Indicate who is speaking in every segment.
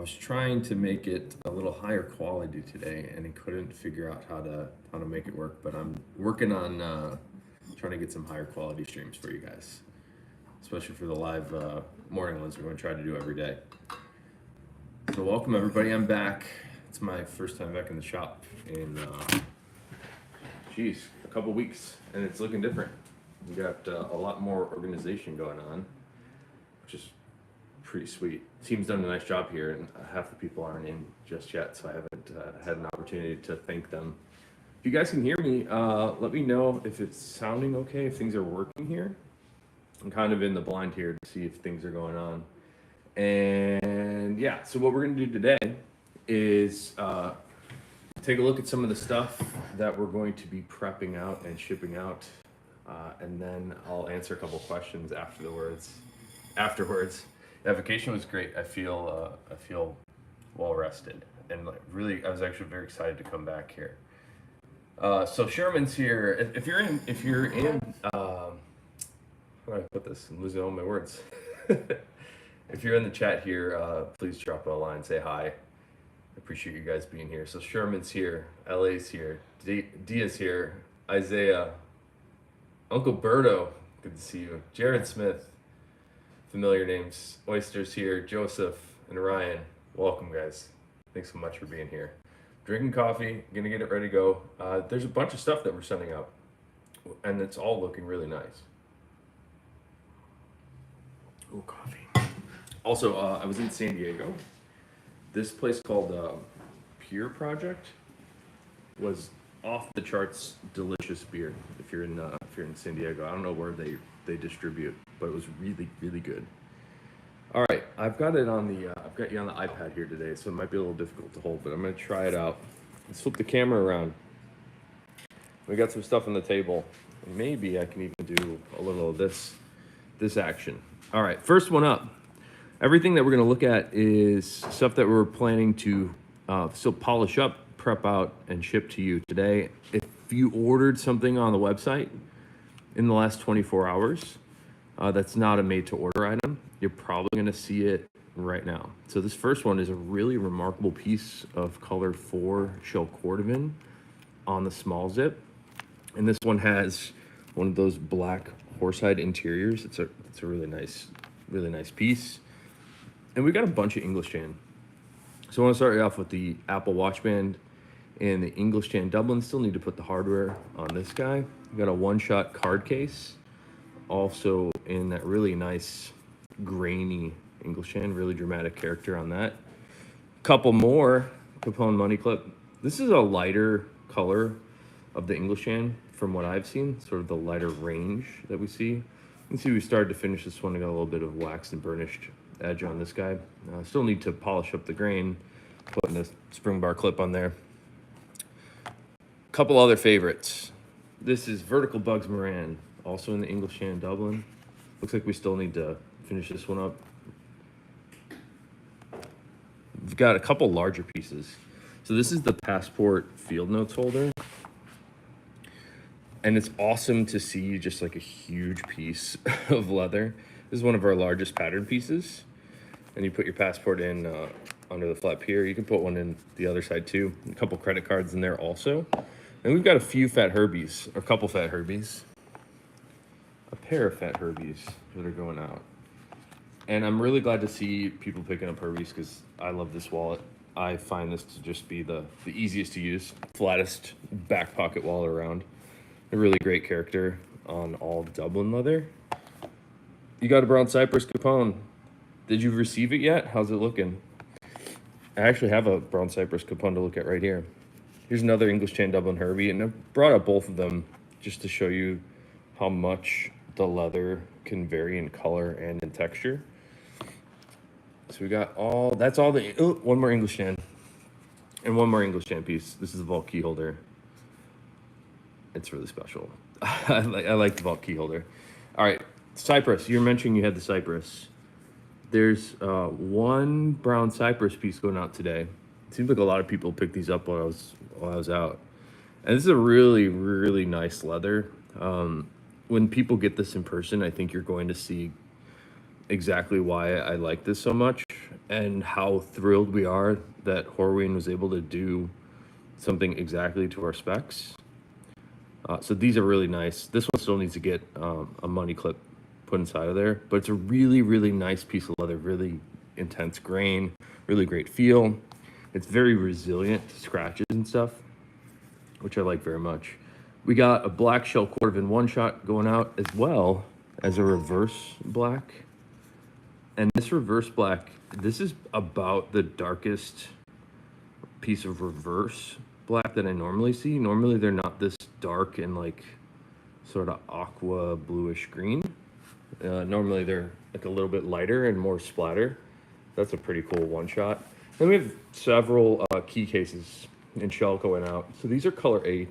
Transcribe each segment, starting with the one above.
Speaker 1: I was trying to make it a little higher quality today, and I couldn't figure out how to make it work. But I'm working on trying to get some higher quality streams for you guys, especially for the live morning ones we're going to try to do every day. So welcome everybody. I'm back. It's my first time back in the shop in a couple weeks, and it's looking different. We got a lot more organization going on, which is pretty sweet. Team's done a nice job here, and half the people aren't in just yet, so I haven't had an opportunity to thank them. If you guys can hear me, let me know if it's sounding okay, if things are working here. I'm kind of in the blind here to see if things are going on. And yeah, so what we're gonna do today is take a look at some of the stuff that we're going to be prepping out and shipping out, and then I'll answer a couple questions afterwards. That vacation was great. I feel well rested, and really, I was actually very excited to come back here. So Sherman's here. If you're in, how do I put this? I'm losing all my words. If you're in the chat here, please drop a line, say hi. I appreciate you guys being here. So Sherman's here, LA's here, Dia's here, Isaiah, Uncle Berto, good to see you, Jared Smith, familiar names, Oyster's here, Joseph, and Ryan. Welcome, guys. Thanks so much for being here. Drinking coffee, gonna get it ready to go. There's a bunch of stuff that we're sending out, and it's all looking really nice. Oh, coffee. Also, I was in San Diego. This place called Pure Project was off the charts delicious beer. If you're in San Diego, I don't know where they distribute, but it was really, really good. All right, I've got you on the iPad here today, so it might be a little difficult to hold, but I'm gonna try it out. Let's flip the camera around. We got some stuff on the table. Maybe I can even do a little of this action. All right, first one up. Everything that we're gonna look at is stuff that we're planning to still polish up, prep out, and ship to you today. If you ordered something on the website in the last 24 hours, that's not a made-to-order item, you're probably gonna see it right now. So this first one is a really remarkable piece of color 4 shell cordovan on the small zip. And this one has one of those black horsehide interiors. It's a really nice piece. And we got a bunch of English tan. So I want to start you off with the Apple Watch Band and the English Tan Dublin. Still need to put the hardware on this guy. We got a one-shot card case, also in that really nice grainy English Tan, really dramatic character on that. Couple more Capone money clip. This is a lighter color of the English Tan from what I've seen, sort of the lighter range that we see. You can see we started to finish this one. I got a little bit of waxed and burnished edge on this guy. Still need to polish up the grain, putting the spring bar clip on there. Couple other favorites. This is Vertical Bugs Moran, also in the English Tan Dublin. Looks like we still need to finish this one up. We've got a couple larger pieces. So this is the Passport Field Notes holder. And it's awesome to see just like a huge piece of leather. This is one of our largest pattern pieces. And you put your passport in under the flap here. You can put one in the other side too. A couple credit cards in there also. And we've got a few fat Herbies, or a couple fat Herbies. A pair of fat Herbies that are going out. And I'm really glad to see people picking up Herbies because I love this wallet. I find this to just be the easiest to use, flattest back pocket wallet around. A really great character on all Dublin leather. You got a brown cypress Capone. Did you receive it yet? How's it looking? I actually have a brown cypress Capone to look at right here. Here's another English Tan Dublin Herbie, and I brought up both of them just to show you how much the leather can vary in color and in texture. So we got that's all the, one more English Tan. And one more English Tan piece. This is the vault key holder. It's really special. I like the vault key holder. All right, cypress. You're mentioning you had the cypress. There's one brown cypress piece going out today. It seems like a lot of people picked these up while I was out. And this is a really, really nice leather. When people get this in person, I think you're going to see exactly why I like this so much. and how thrilled we are that Horween was able to do something exactly to our specs. So these are really nice. This one still needs to get a money clip put inside of there, but it's a really, really nice piece of leather, really intense grain, really great feel. It's very resilient to scratches and stuff, which I like very much. We got a black shell Cordovan one shot going out as well as a reverse black. And this reverse black, this is about the darkest piece of reverse black that I normally see. Normally they're not this dark and like sort of aqua bluish green. Normally they're like a little bit lighter and more splatter. That's a pretty cool one shot. Then we have several key cases in shell going out. So these are color 8,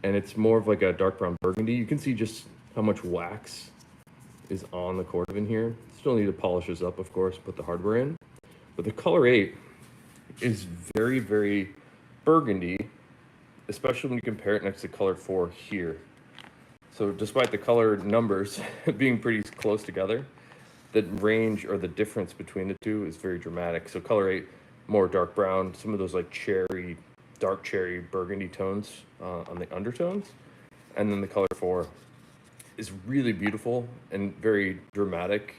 Speaker 1: and it's more of like a dark brown burgundy. You can see just how much wax is on the Cordovan here. Still need to polish this up, of course, put the hardware in. But the color 8 is very, very burgundy, especially when you compare it next to color 4 here. So despite the color numbers being pretty close together, the range or the difference between the two is very dramatic. So color 8, more dark brown, some of those like cherry, dark cherry burgundy tones on the undertones. And then the color 4 is really beautiful and very dramatic.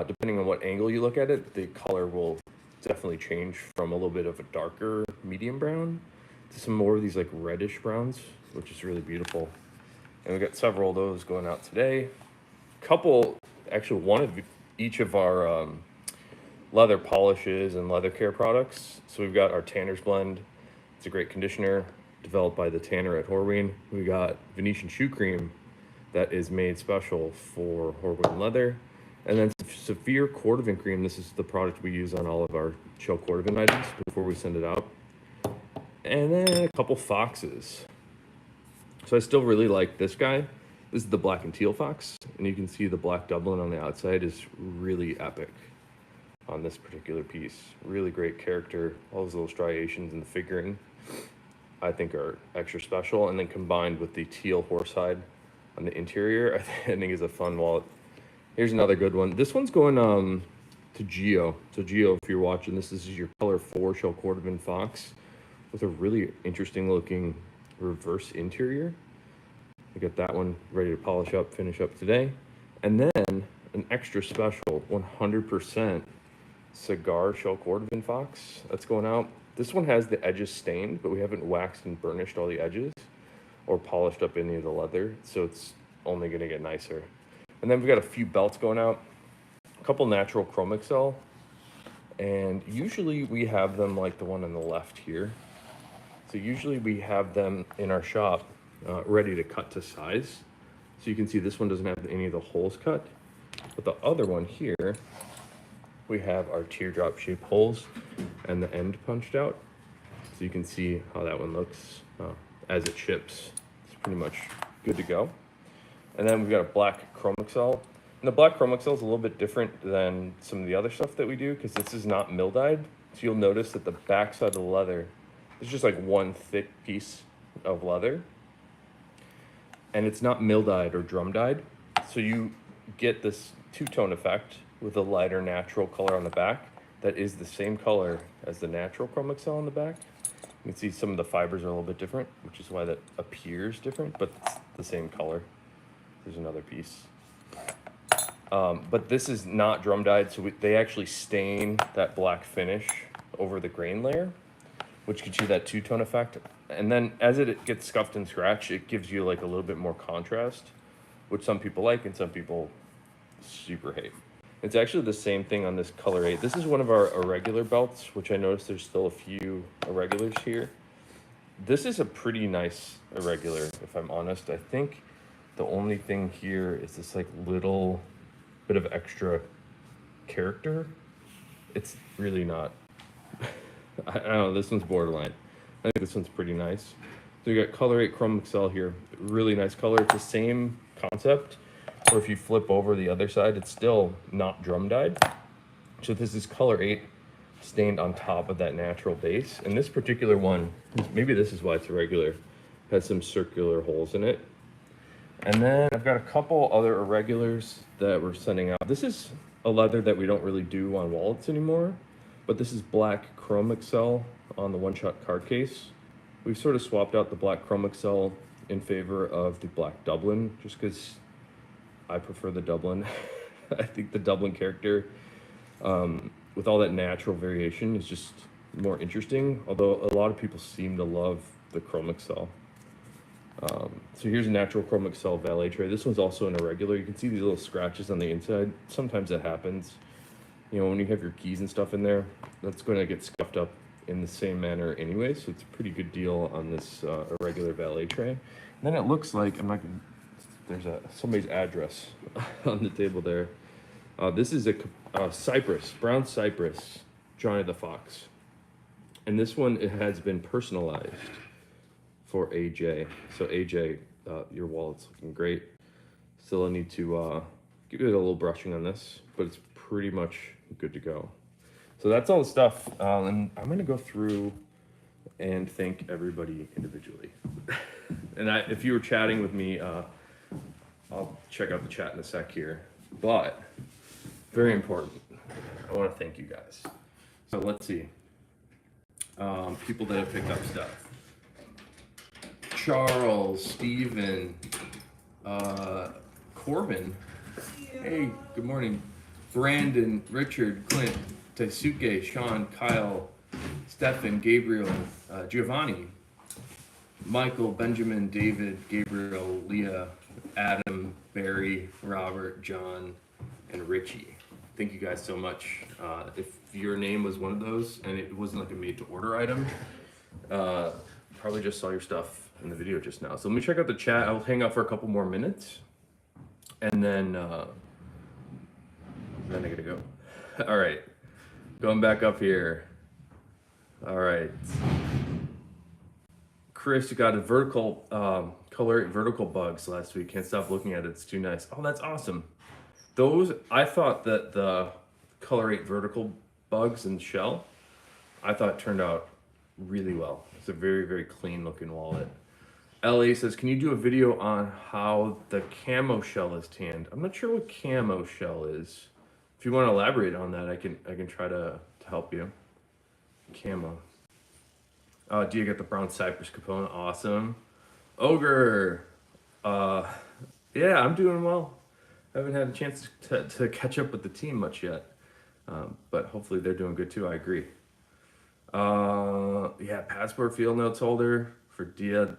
Speaker 1: Depending on what angle you look at it, the color will definitely change from a little bit of a darker medium brown to some more of these like reddish browns, which is really beautiful. And we got several of those going out today. Actually one of each of our leather polishes and leather care products. So we've got our Tanner's Blend. It's a great conditioner developed by the tanner at Horween. We got Venetian Shoe Cream that is made special for Horween leather. And then Saphir Cordovan Cream. This is the product we use on all of our shell Cordovan items before we send it out. And then a couple foxes. So I still really like this guy. This is the black and teal fox, and you can see the black Dublin on the outside is really epic on this particular piece. Really great character. All those little striations in the figuring I think are extra special, and then combined with the teal horsehide on the interior, I think is a fun wallet. Here's another good one. This one's going to Geo. So Geo, if you're watching this is your color 4 shell Cordovan fox with a really interesting looking reverse interior. We got that one ready to polish up, finish up today. And then an extra special 100% cigar shell Cordovan fox that's going out. This one has the edges stained, but we haven't waxed and burnished all the edges or polished up any of the leather, so it's only going to get nicer. And then we've got a few belts going out, a couple natural chrome excel, and usually we have them like the one on the left here. So usually we have them in our shop ready to cut to size. So you can see this one doesn't have any of the holes cut, but the other one here, we have our teardrop shaped holes and the end punched out. So you can see how that one looks as it ships. It's pretty much good to go. And then we've got a black chrome excel. And the black chrome excel is a little bit different than some of the other stuff that we do because this is not mill dyed. So you'll notice that the back side of the leather is just like one thick piece of leather. And it's not mill dyed or drum dyed. So you get this two-tone effect with a lighter natural color on the back that is the same color as the natural chrome excel on the back. You can see some of the fibers are a little bit different, which is why that appears different, but it's the same color. There's another piece. But this is not drum dyed, so they actually stain that black finish over the grain layer, which gives you that two-tone effect. And then as it gets scuffed and scratched, it gives you like a little bit more contrast, which some people like and some people super hate. It's actually the same thing on this color 8. This is one of our irregular belts, which I noticed there's still a few irregulars here. This is a pretty nice irregular, if I'm honest. I think the only thing here is this like little bit of extra character. It's really not. I don't know, this one's borderline. I think this one's pretty nice. So you got color 8 chrome excel here. Really nice color. It's the same concept. Or if you flip over the other side, it's still not drum dyed. So this is color 8 stained on top of that natural base. And this particular one, maybe this is why it's irregular, has some circular holes in it. And then I've got a couple other irregulars that we're sending out. This is a leather that we don't really do on wallets anymore, but this is black chrome excel on the one-shot card case. We've sort of swapped out the black chrome excel in favor of the black Dublin, just because I prefer the Dublin. I think the Dublin character, with all that natural variation, is just more interesting, although a lot of people seem to love the chrome excel. So here's a natural chrome excel valet tray. This one's also an irregular. You can see these little scratches on the inside. Sometimes that happens. You know, when you have your keys and stuff in there, that's going to get scuffed up in the same manner anyway. So it's a pretty good deal on this irregular valet tray. And then it looks like, I'm not going to, there's somebody's address on the table there. This is a cypress, brown cypress, Johnny the Fox. And this one, it has been personalized for AJ. So AJ, your wallet's looking great. Still I need to give it a little brushing on this, but it's pretty much good to go. So that's all the stuff. And I'm gonna go through and thank everybody individually. And if you were chatting with me, I'll check out the chat in a sec here. But very important, I want to thank you guys. So let's see. People that have picked up stuff. Charles, Steven, Corbin. Hey, good morning. Brandon, Richard, Clint, Taisuke, Sean, Kyle, Stefan, Gabriel, Giovanni, Michael, Benjamin, David, Gabriel, Leah, Adam, Barry, Robert, John, and Richie. Thank you guys so much. If your name was one of those and it wasn't like a made to order item, probably just saw your stuff in the video just now. So let me check out the chat. I'll hang out for a couple more minutes and then I gotta go. All right, going back up here. All right. Chris, you got a vertical, color vertical bugs last week. Can't stop looking at it. It's too nice. Oh, that's awesome. Those, I thought that the Color 8 vertical bugs in the shell, I thought turned out really well. It's a very, very clean looking wallet. LA says, can you do a video on how the camo shell is tanned? I'm not sure what camo shell is. If you want to elaborate on that, I can try to help you. Camo. Do you get the brown cypress component? Awesome. Ogre. Yeah, I'm doing well. I haven't had a chance to catch up with the team much yet. But hopefully they're doing good too, I agree. Yeah, passport field notes holder for Dia.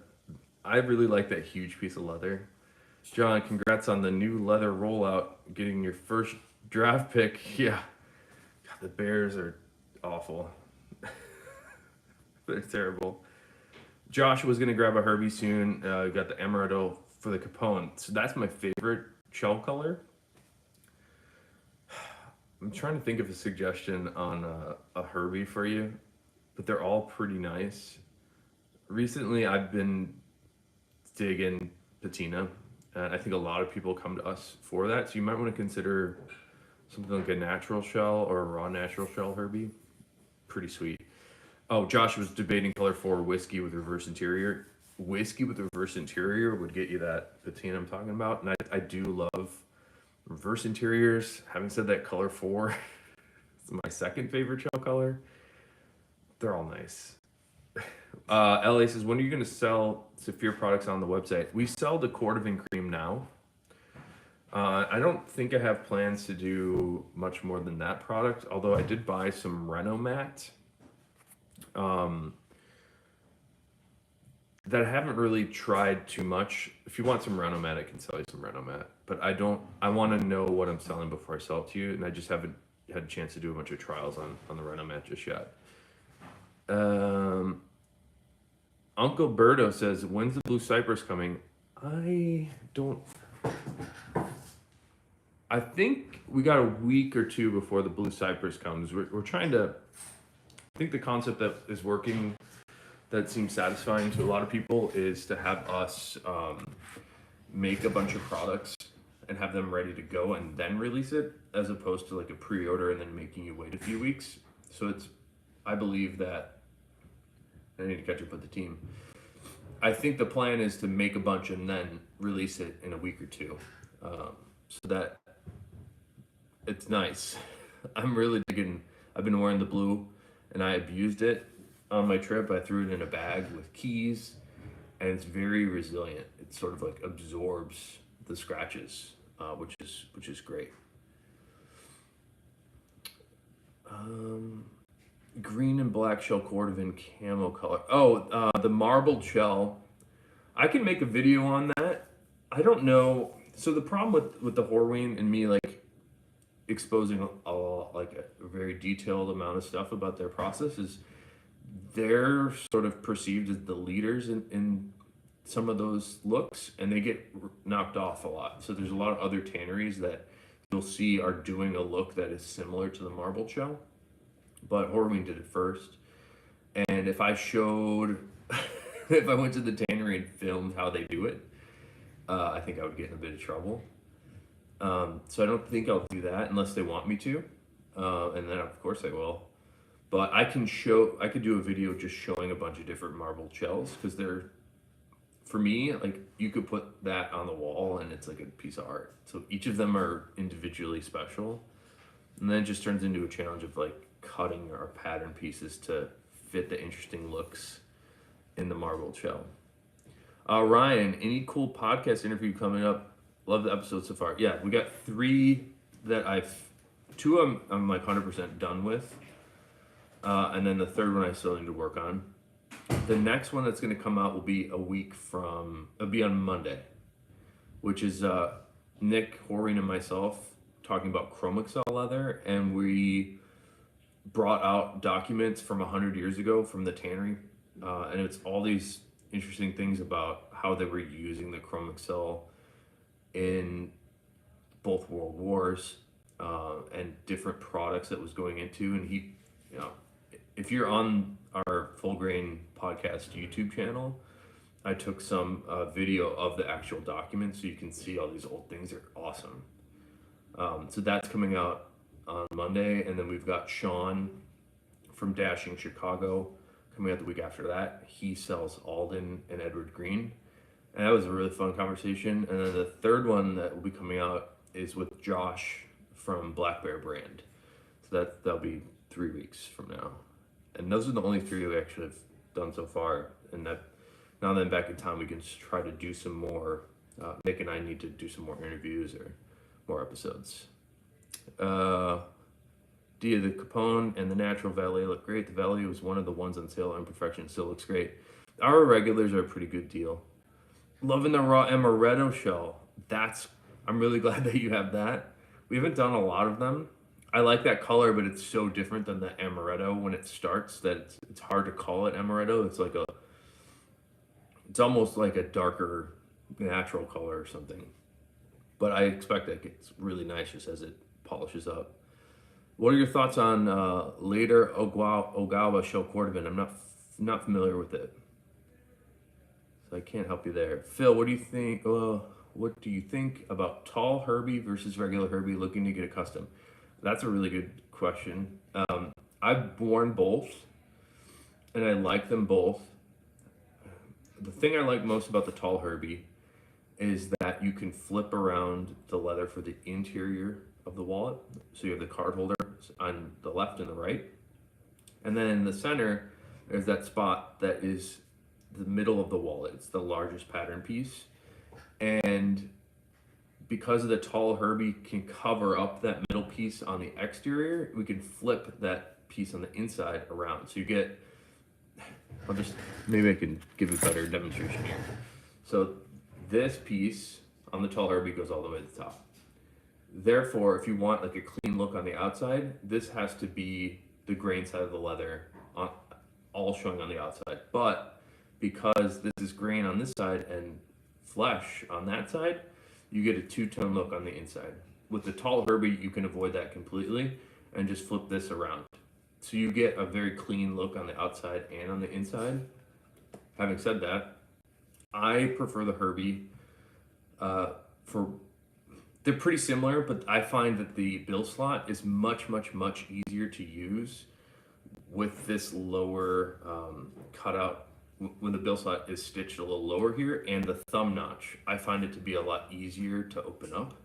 Speaker 1: I really like that huge piece of leather. John, congrats on the new leather rollout, getting your first draft pick. Yeah, God, the Bears are awful. They're terrible. Josh was gonna grab a Herbie soon. Got the Emeraldo for the Capone. So that's my favorite shell color. I'm trying to think of a suggestion on a Herbie for you, but they're all pretty nice. Recently, I've been digging patina, and I think a lot of people come to us for that. So you might want to consider something like a natural shell or a raw natural shell Herbie. Pretty sweet. Oh, Josh was debating color 4 whiskey with reverse interior. Whiskey with reverse interior would get you that patina I'm talking about, and I do love reverse interiors. Having said that, color 4 is my second favorite shell color. They're all nice. LA says, when are you going to sell Saphir products on the website? We sell the Cordovan cream now. I don't think I have plans to do much more than that product, although I did buy some Renomat that I haven't really tried too much. If you want some Renomat, I can sell you some Renomat, but I want to know what I'm selling before I sell it to you, and I just haven't had a chance to do a bunch of trials on the Renomat just yet. Uncle Berto says, when's the Blue Cypress coming? I think we got a week or two before the Blue Cypress comes. We're trying to, I think the concept that is working, that seems satisfying to a lot of people, is to have us make a bunch of products and have them ready to go and then release it, as opposed to like a pre-order and then making you wait a few weeks. So I believe that, I need to catch up with the team. I think the plan is to make a bunch and then release it in a week or two. So that It's nice. I'm really digging. I've been wearing the blue, and I abused it on my trip. I threw it in a bag with keys, and it's very resilient. It sort of like absorbs the scratches, which is great. Green and black shell cordovan camo color. Oh, the marbled shell. I can make a video on that. I don't know. So the problem with the Horween and me like exposing a very detailed amount of stuff about their process is they're sort of perceived as the leaders in some of those looks, and they get knocked off a lot. So there's a lot of other tanneries that you'll see are doing a look that is similar to the marbled shell, but Horween did it first. And if I showed, if I went to the tannery and filmed how they do it, I think I would get in a bit of trouble. So I don't think I'll do that unless they want me to, and then of course I will. But I could do a video just showing a bunch of different marbled shells because they're, for me, like you could put that on the wall and it's like a piece of art. So each of them are individually special, and then it just turns into a challenge of like cutting our pattern pieces to fit the interesting looks in the marbled shell. Ryan, any cool podcast interview coming up? Love the episode so far. Yeah, we got 3 that two of them I'm like 100% done with. And then the third one I still need to work on. The next one that's going to come out will be it'll be on Monday, which is Nick, Horween, and myself talking about Chromexcel leather. And we brought out documents from 100 years ago from the tannery. And it's all these interesting things about how they were using the Chromexcel in both world wars and different products that was going into. And he, if you're on our Full Grain Podcast YouTube channel, I took some video of the actual documents so you can see all these old things. They're awesome. So that's coming out on Monday, and then we've got Sean from Dashing Chicago coming out the week after that. He sells Alden and Edward Green, and that was a really fun conversation. And then the third one that will be coming out is with Josh from Black Bear Brand. So that'll be 3 weeks from now. And those are the only 3 we actually have done so far. And that now then back in time, we can just try to do some more. Nick and I need to do some more interviews or more episodes. Dia, the Capone and the Natural Valet look great. The Valet was one of the ones on sale on Perfection. Still looks great. Our regulars are a pretty good deal. Loving the raw amaretto shell. I'm really glad that you have that. We haven't done a lot of them. I like that color, but it's so different than the amaretto when it starts that it's hard to call it amaretto. It's almost like a darker natural color or something. But I expect that gets really nice just as it polishes up. What are your thoughts on later Ogawa shell cordovan? I'm not familiar with it, so I can't help you there. Phil, what do you think? What do you think about tall Herbie versus regular Herbie looking to get a custom? That's a really good question. I've worn both, and I like them both. The thing I like most about the tall Herbie is that you can flip around the leather for the interior of the wallet. So you have the card holder on the left and the right. And then in the center, there's that spot that is the middle of the wallet. It's the largest pattern piece. And because of the tall Herbie can cover up that middle piece on the exterior, we can flip that piece on the inside around. So you get, maybe I can give a better demonstration here. So this piece on the tall Herbie goes all the way to the top. Therefore, if you want like a clean look on the outside, this has to be the grain side of the leather all showing on the outside. But because this is grain on this side and flesh on that side, you get a two-tone look on the inside. With the tall Herbie, you can avoid that completely and just flip this around. So you get a very clean look on the outside and on the inside. Having said that, I prefer the Herbie they're pretty similar, but I find that the bill slot is much, much, much easier to use with this lower cutout. When the bill slot is stitched a little lower here, and the thumb notch, I find it to be a lot easier to open up.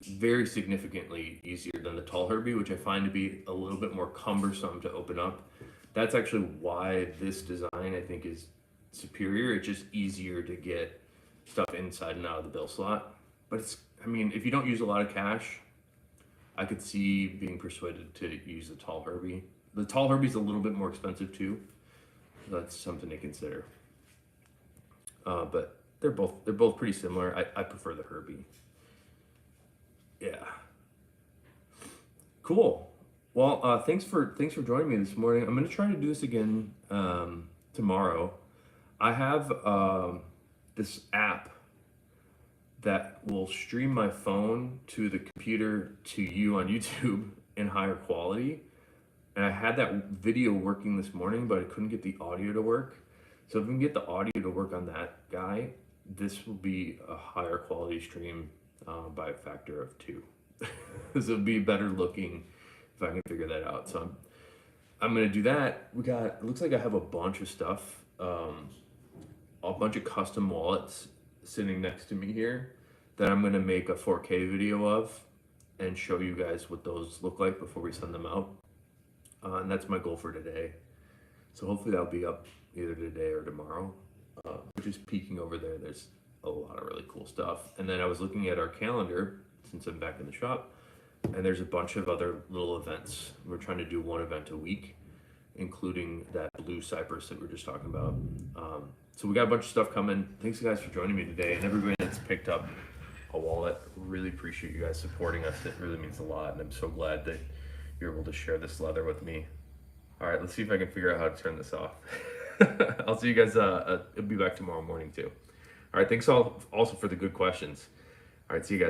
Speaker 1: very significantly easier than the tall Herbie, which I find to be a little bit more cumbersome to open up. That's actually why this design I think is superior. It's just easier to get stuff inside and out of the bill slot. But it's, I mean, if you don't use a lot of cash, I could see being persuaded to use the tall Herbie. The tall Herbie's a little bit more expensive too. So that's something to consider. But they're both pretty similar. I prefer the Herbie. Yeah. Cool. Well, thanks for joining me this morning. I'm gonna try to do this again tomorrow. I have this app that will stream my phone to the computer to you on YouTube in higher quality. And I had that video working this morning, but I couldn't get the audio to work. So if we can get the audio to work on that guy, this will be a higher quality stream by a factor of 2. This will be better looking if I can figure that out. So I'm gonna do that. It looks like I have a bunch of stuff, a bunch of custom wallets sitting next to me here that I'm gonna make a 4K video of and show you guys what those look like before we send them out. And that's my goal for today. So hopefully that'll be up either today or tomorrow. Just peeking over there, there's a lot of really cool stuff. And then I was looking at our calendar since I'm back in the shop, and there's a bunch of other little events. We're trying to do one event a week, including that blue cypress that we were just talking about. So we got a bunch of stuff coming. Thanks guys for joining me today, and everybody that's picked up a wallet. Really appreciate you guys supporting us. It really means a lot, and I'm so glad that you're able to share this leather with me. All right, let's see if I can figure out how to turn this off. I'll see you guys. I'll be back tomorrow morning too. All right, thanks all also for the good questions. All right, see you guys.